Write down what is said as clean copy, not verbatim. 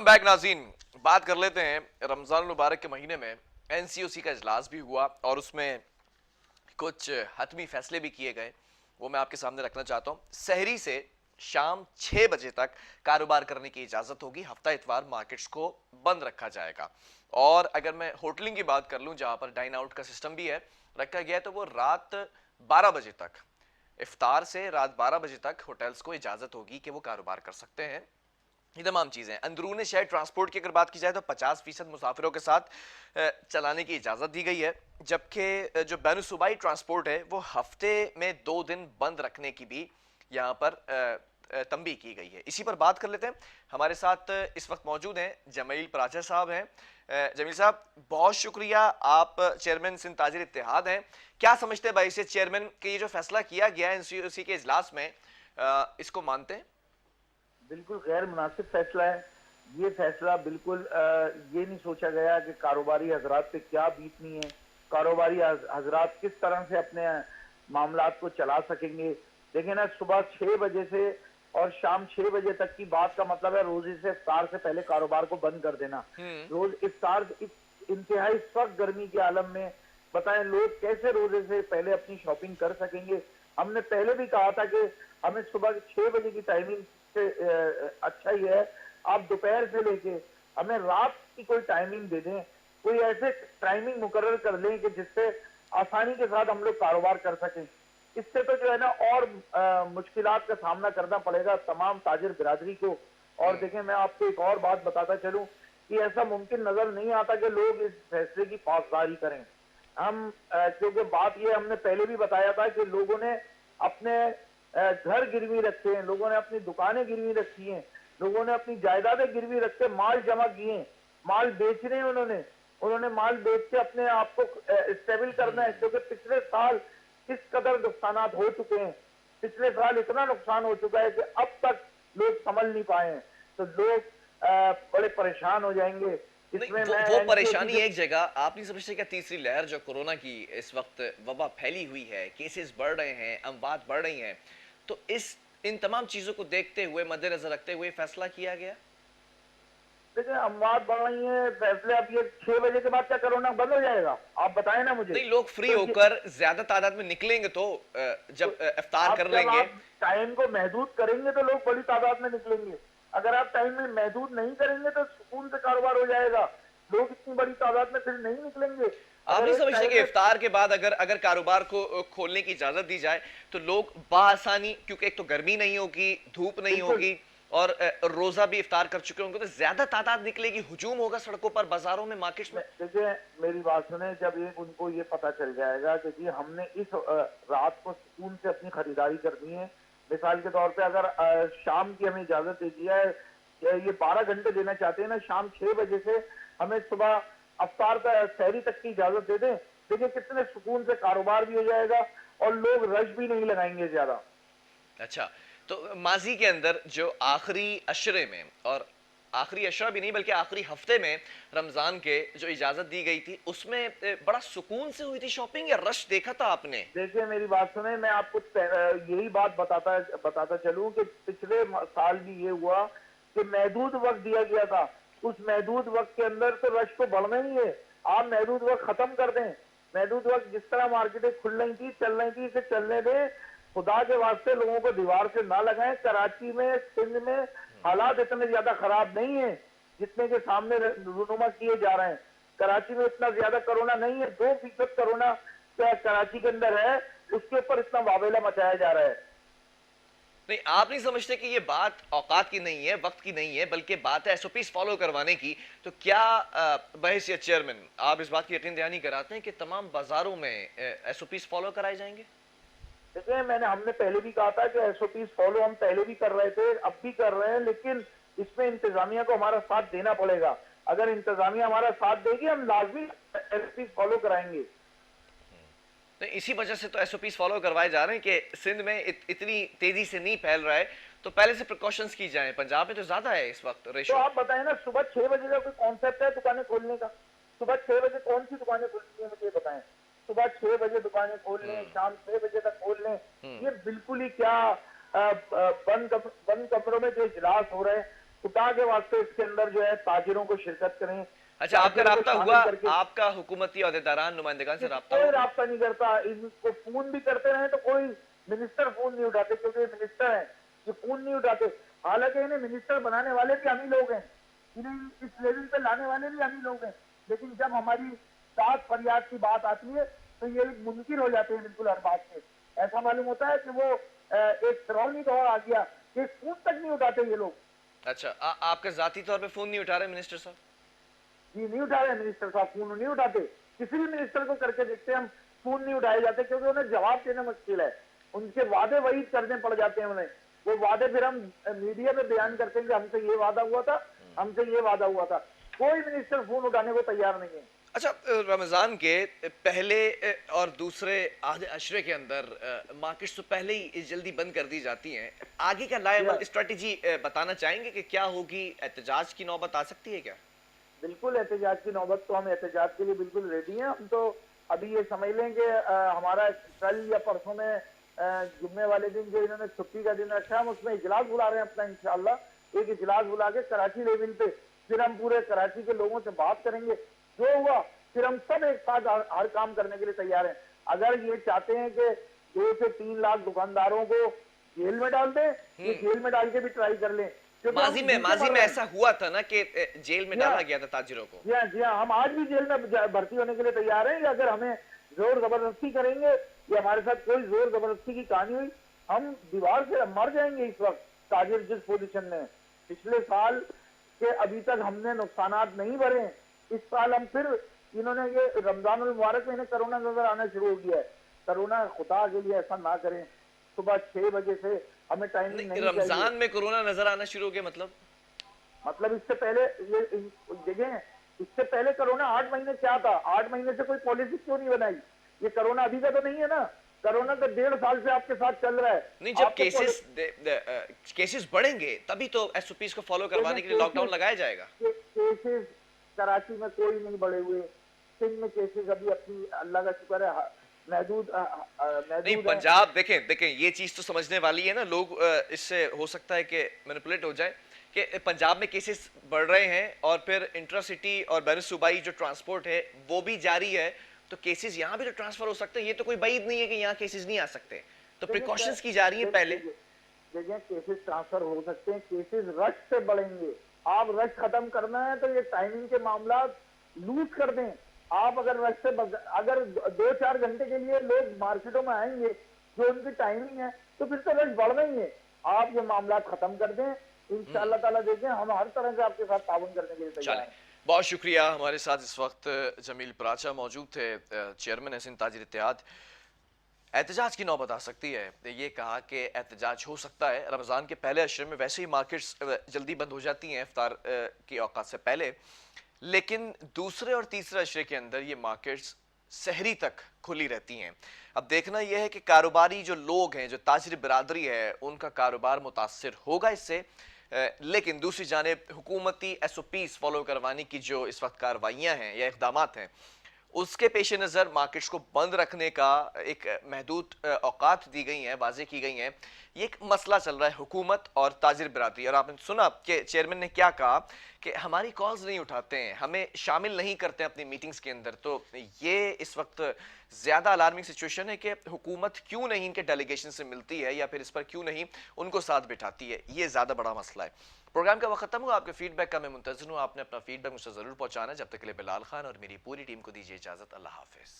Back नाज़रीन। बात कर लेते हैं रमजान मुबारक के महीने में एनसीओसी का इजलास भी हुआ और उसमें कुछ हतमी फैसले भी किए गए। वो मैं आपके सामने रखना चाहता हूं। सहरी से शाम 6 बजे तक कारोबार करने की इजाजत होगी। हफ्ता इतवार मार्केट्स को बंद रखा जाएगा। और अगर मैं होटलिंग की बात कर लूं, जहां पर डाइन आउट का सिस्टम भी है रखा गया है, तो वो रात 12 बजे तक, इफ्तार से रात 12 बजे तक होटल्स को इजाजत होगी कि वो कारोबार कर सकते हैं। ये तमाम चीजें। अंदरून शहर ट्रांसपोर्ट की अगर बात की जाए तो 50% मुसाफिरों के साथ चलाने की इजाजत दी गई है, जबकि जो बैन सूबाई ट्रांसपोर्ट है वो हफ्ते में 2 दिन बंद रखने की भी यहाँ पर तंबीह की गई है। इसी पर बात कर लेते हैं। हमारे साथ इस वक्त मौजूद हैं जमील पराचा साहब हैं। जमील साहब, बहुत शुक्रिया। आप चेयरमैन सिंध ताजिर इत्तेहाद हैं। क्या समझते हैं भाई से चेयरमैन के ये जो फैसला किया गया है एनसीओसी के इजलास में, इसको मानते हैं? बिल्कुल गैर मुनासिब फैसला है। ये फैसला बिल्कुल ये नहीं सोचा गया कि कारोबारी हजरात पे क्या बीतनी है, कारोबारी हजरात किस तरह से अपने मामलात को चला सकेंगे। देखिए ना, सुबह 6 बजे से और शाम 6 बजे तक की बात का मतलब है रोजे से इफ्तार से पहले कारोबार को बंद कर देना। रोज इफ्तार इंतहाई सख्त गर्मी के आलम में बताएं लोग कैसे रोजे से पहले अपनी शॉपिंग कर सकेंगे। हमने पहले भी कहा था कि हमें सुबह 6 बजे की टाइमिंग से अच्छा ही है आप दोपहर से लेके हमें रात की कोई टाइमिंग दे दें, कोई ऐसे टाइमिंग मुकर्रर कर लें कि जिससे आसानी के साथ हम लोग कारोबार कर सकें। इससे तो जो है ना और मुश्किलात का सामना करना पड़ेगा तमाम ताजिर बिरादरी को। और देखें, मैं आपको एक और बात बताता चलूं कि ऐसा मुमकिन नजर नहीं आता कि लोग इस फैसले की पासदारी करें। हम क्योंकि बात ये हमने पहले भी बताया था कि लोगों ने अपने घर गिरवी रखे हैं, लोगों ने अपनी दुकानें गिरवी रखी हैं, लोगों ने अपनी जायदादें गिरवी रख के माल जमा किए, माल बेच रहे हैं। उन्होंने माल बेच के अपने आप को स्टेबल करना है, क्योंकि पिछले साल किस कदर नुकसान हो चुके हैं। पिछले साल इतना नुकसान हो चुका है कि अब तक लोग संभल नहीं पाए हैं, तो लोग बड़े परेशान हो जाएंगे। नहीं, इसमें वो मैं परेशानी एक जगह। आप नहीं समझते क्या तीसरी लहर जो कोरोना की इस वक्त वबा फैली हुई है, केसेस बढ़ रहे हैं, अमवात बढ़ रही हैं, तो इन तमाम चीजों को देखते हुए, मद्देनजर रखते हुए फैसला किया गया? देखिए, अमवात बढ़ रही है, फैसले अब ये 6 बजे के बाद क्या कोरोना बंद हो जाएगा? आप बताएं ना मुझे। नहीं, लोग फ्री तो होकर ज्यादा तादाद में निकलेंगे तो तो जब इफ्तार कर जब लेंगे। आप टाइम को महदूद करेंगे तो लोग बड़ी तादाद में निकलेंगे। अगर आप टाइम में महदूद नहीं करेंगे तो सुकून से कारोबार हो जाएगा, लोग इतनी बड़ी तादाद में फिर नहीं निकलेंगे। आप नहीं अगर समझते टाइम कि में इफ्तार के बाद अगर अगर कारोबार को खोलने की इजाजत दी जाए तो लोग बासानी, क्योंकि एक तो गर्मी नहीं होगी, धूप नहीं बिल्कुल। होगी, और रोजा भी इफ्तार कर चुके होंगे, तो ज्यादा तादाद निकलेगी, हुजूम होगा सड़कों पर, बाजारों में, मार्केट्स में। देखिए, मेरी बात सुने, जब एक उनको ये पता चल जाएगा कि जी हमने इस रात को सुकून से अपनी खरीदारी करनी है। मिसाल के तौर पे अगर शाम की हमें इजाजत दे दिया है, ये 12 घंटे देना चाहते हैं ना, शाम 6 बजे से हमें सुबह अफ्तार सहरी तक की इजाजत दे दें। देखिए कितने सुकून से कारोबार भी हो जाएगा और लोग रश भी नहीं लगाएंगे ज्यादा। अच्छा, तो माजी के अंदर जो आखिरी अशरे में, और आखिरी अशरा भी नहीं बल्कि आखिरी हफ्ते में रमजान के जो इजाजत दी गई थी, उसमें बड़ा सुकून से हुई थी शॉपिंग, या रश देखा था आपने? देखिए, मेरी बात सुने, मैं आपको यही बात बताता चलूं कि पिछले साल भी ये हुआ कि महदूद वक्त दिया गया था। उस महदूद वक्त के अंदर तो रश तो बढ़ना ही है। आप महदूद वक्त खत्म कर दें। महदूद वक्त जिस तरह मार्केटें खुल रही थी, चल रही थी, इसे चलने दें। खुदा के वास्ते लोगों को दीवार से ना लगाएं। कराची में, सिंध में हालात इतने ज्यादा खराब नहीं है जितने के सामने रूनुमा किए जा रहे हैं। कराची में इतना ज्यादा कोरोना नहीं है, 2% कोरोना कराची के अंदर है, उसके ऊपर इतना वावेला मचाया जा रहा है। नहीं, आप नहीं समझते कि ये बात औकात की नहीं है, वक्त की नहीं है, बल्कि बात है एसओपीज फॉलो करवाने की? तो क्या बहैसियत चेयरमैन आप इस बात की यकीन दहानी कराते हैं कि तमाम बाजारों में एसओपीज फॉलो कराए जाएंगे? देखिए, हमने पहले भी कहा था कि एसओपी फॉलो हम पहले भी कर रहे थे, अब भी कर रहे हैं, लेकिन इसमें इंतजामिया को हमारा साथ देना पड़ेगा। अगर इंतजामिया हमारा साथ देगी, हम लाजमी एसओपी फॉलो कराएंगे। नहीं, इसी वजह से तो एसओपीज फॉलो करवाए जा रहे हैं कि सिंध में इतनी तेजी से नहीं फैल रहा है, तो पहले से प्रिकॉशंस की जाएं। पंजाब में तो ज्यादा है इस वक्त तो रेशो। आप बताएं ना, सुबह 6 बजे का कोई कॉन्सेप्ट है दुकानें खोलने का? सुबह 6 बजे कौन सी दुकानें खुलती है मुझे बताएं। सुबह 6 बजे दुकानें खोल लें, शाम 6 बजे तक खोल लें, ये बिल्कुल ही क्या बंद कमरों में जो इजलास हो रहे हैं, खुदा के वास्ते इसके अंदर जो है ताजिरों को शिरकत करें। अच्छा, आपका ताजिरों को राब्ता शामिल हुआ, करके आपका हुकूमती अहदेदारान नुमाइंदगान से राब्ता कोई हुआ? राब्ता नहीं करता। इनको फोन भी करते रहे तो कोई मिनिस्टर फोन नहीं उठाते, क्योंकि ये मिनिस्टर है, ये फोन नहीं उठाते। हालांकि इन्हें मिनिस्टर बनाने वाले भी हम ही लोग हैं, इन्हें इस लेवल पे लाने वाले भी हम ही लोग हैं, लेकिन जब हमारी सात फरियाद की बात आती है तो ये मुनकिर हो जाते हैं बिल्कुल हर बात से। ऐसा मालूम होता है कि वो एक फिरौनी दौर आ गया कि फोन तक नहीं उठाते ये लोग। अच्छा, आपका जाती तौर पे फोन नहीं उठा रहे मिनिस्टर साहब? जी नहीं उठा रहे मिनिस्टर साहब, फोन नहीं उठाते। किसी भी मिनिस्टर को करके देखते हैं हम, फोन नहीं उठाए जाते, क्योंकि उन्हें जवाब देना मुश्किल है। उनके वादे वही करने पड़ जाते हैं उन्हें। वो वादे फिर हम मीडिया में बयान करते हैं कि हमसे ये वादा हुआ था, हमसे ये वादा हुआ था। कोई मिनिस्टर फोन उठाने को तैयार नहीं है। अच्छा, रमजान के पहले और दूसरे आधे अशरे के अंदर मार्केट्स तो पहले ही जल्दी बंद कर दी जाती हैं। आगे का लाएबल स्ट्रेटेजी बताना चाहेंगे कि क्या होगी? एहतजाज की नौबत आ सकती है क्या? बिल्कुल एहतजाज की नौबत, तो हम एहतजाज के लिए बिल्कुल रेडी हैं। हम तो अभी ये समझ लें कि हमारा कल या परसों में जुम्मे वाले दिन जो इन्होंने छुट्टी का दिन रखा है, हम उसमें इजलास बुला रहे हैं अपना। इंशाल्लाह एक इजलास बुला के कराची लेवल पे फिर हम पूरे कराची के लोगों से बात करेंगे। जो हुआ फिर हम सब एक साथ हर काम करने के लिए तैयार हैं। अगर ये चाहते हैं कि 2 से 3 लाख दुकानदारों को जेल में डाल दें, ये जेल में डाल के भी ट्राई कर लें। माजी में ऐसा हुआ था ना कि जेल में डाला गया था ताजिरों को। जी हाँ, हम आज भी जेल में भर्ती होने के लिए तैयार हैं। अगर हमें जोर जबरदस्ती करेंगे या हमारे साथ कोई जोर जबरदस्ती की कहानी हुई, हम दीवार से मर जाएंगे। इस वक्त ताजिर जिस पोजीशन में, पिछले साल के अभी तक हमने नुकसानात नहीं भरे, इस साल हम फिर, इन्होंने ये रमजान मुबारक में इन्हें कोरोना नजर आना शुरू हो गया है। कोरोना खुदा के लिए ऐसा ना करें। सुबह 6 बजे से हमें टाइमिंग नहीं चाहिए। रमजान में कोरोना नजर आना शुरू हो गया मतलब इससे पहले ये देखें, इससे पहले कोरोना 8 महीने क्या था? 8 महीने से कोई पॉलिसी क्यों नहीं बनाई? ये कोरोना अभी का तो नहीं है ना। कोरोना तो 1.5 साल से आपके साथ चल रहा है। नहीं, जब केसेस बढ़ेंगे तभी तो एसओपीज को फॉलो करवाने के लिए लॉकडाउन लगाया जाएगा। केसेस कराची में कोई नहीं बढ़े हुए। सिंध में केसेस अभी अपनी, अल्लाह का शुक्र है, महदूद नहीं। पंजाब देखें ये चीज तो समझने वाली है ना। लोग इससे हो सकता है कि मैनिपुलेट हो जाए कि पंजाब में केसेस बढ़ रहे हैं और फिर इंट्रासिटी और बैन सूबाई जो ट्रांसपोर्ट है वो भी जारी है, तो केसेस यहाँ भी तो ट्रांसफर हो सकते हैं। ये तो कोई बात नहीं है कि यहाँ केसेस नहीं आ सकते, तो प्रिकॉशंस की जा रही है पहले। देखिए केसेस ट्रांसफर हो सकते हैं, केसेस रश से बढ़ेंगे। आप रश खत्म करना है तो ये टाइमिंग के मामला लूज कर दें। आप अगर रश से अगर 2-4 घंटे के लिए लोग मार्केटों में आएंगे जो उनकी टाइमिंग है, तो फिर तो रश बढ़ रही है। आप ये मामला खत्म कर दें, इंशाअल्लाह ताला देखें हम हर तरह से आपके साथ ताउन करने के लिए तैयार हैं। बहुत शुक्रिया। हमारे साथ इस वक्त जमील पराचा मौजूद थे, चेयरमैन है सिंध ताजिर इत्तेहाद। एहतजाज की नौबत आ सकती है, ये कहा कि एहतजाज हो सकता है। रमज़ान के पहले अशरे में वैसे ही मार्केट्स जल्दी बंद हो जाती हैं इफ्तार की औकात से पहले, लेकिन दूसरे और तीसरे अशरे के अंदर ये मार्केट्स सहरी तक खुली रहती हैं। अब देखना यह है कि कारोबारी जो लोग हैं, जो ताजिर बिरादरी है, उनका कारोबार मुतासर होगा इससे, लेकिन दूसरी जानिब हुकूमती SOPs फॉलो करवाने की जो इस वक्त कार्रवाइयाँ हैं या इक़दामात हैं, उसके पेश नज़र मार्केट्स को बंद रखने का एक महदूद औकात दी गई हैं, वाज़े की गई हैं। ये एक मसला चल रहा है हुकूमत और ताजिर बिरादरी। और आपने सुना कि चेयरमैन ने क्या कहा कि हमारी कॉल्स नहीं उठाते हैं, हमें शामिल नहीं करते हैं अपनी मीटिंग्स के अंदर। तो ये इस वक्त ज़्यादा अलार्मिंग सिचुएशन है कि हुकूमत क्यों नहीं इनके डेलीगेशन से मिलती है या फिर इस पर क्यों नहीं उनको साथ बिठाती है। ये ज़्यादा बड़ा मसला है। प्रोग्राम का वक्त खत्म हुआ। आपके फीडबैक का मैं मुंतज़िर हूँ। आपने अपना फीडबैक मुझसे ज़रूर पहुँचाना। जब तक के लिए बिलाल खान और मेरी पूरी टीम को दीजिए इजाज़त। अल्लाह हाफ़िज़।